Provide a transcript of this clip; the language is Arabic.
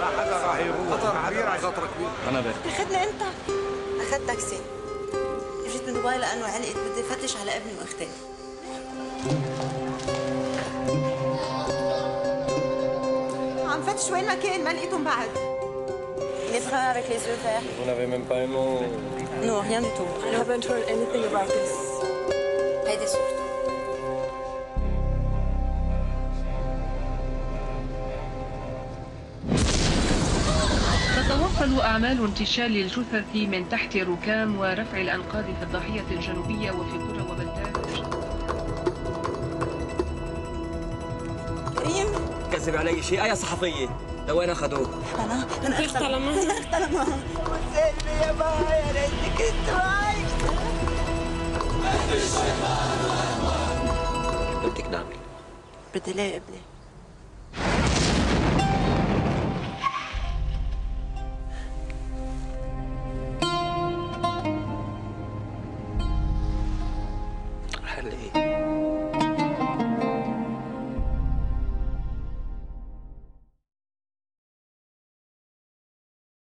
حدا راح يروح. خطر كبير، خطر كبير. انا باخد. اخذني انت؟ اخذت تاكسي. جيت من دبي لانه علقت بدي افتش على ابني واختي. عم فتش وين ما كان، ما لقيتهم بعد. Les frères avec les yeux verts. Vous n'avez même pas un mot? Non, rien du tout. I haven't heard anything about this. هيدي صورته. تتواصل أعمال انتشال الجثث من تحت ركام ورفع الأنقاض في الضاحية الجنوبية وفي قرى وبلدات. كريم كذب علي شيء يا صحفية، لوين أخذوه؟ أنا اختلمها سلمي يا بابا، يا ريتني كنت معك. بدك نعمل؟ بدي لاقي ابني.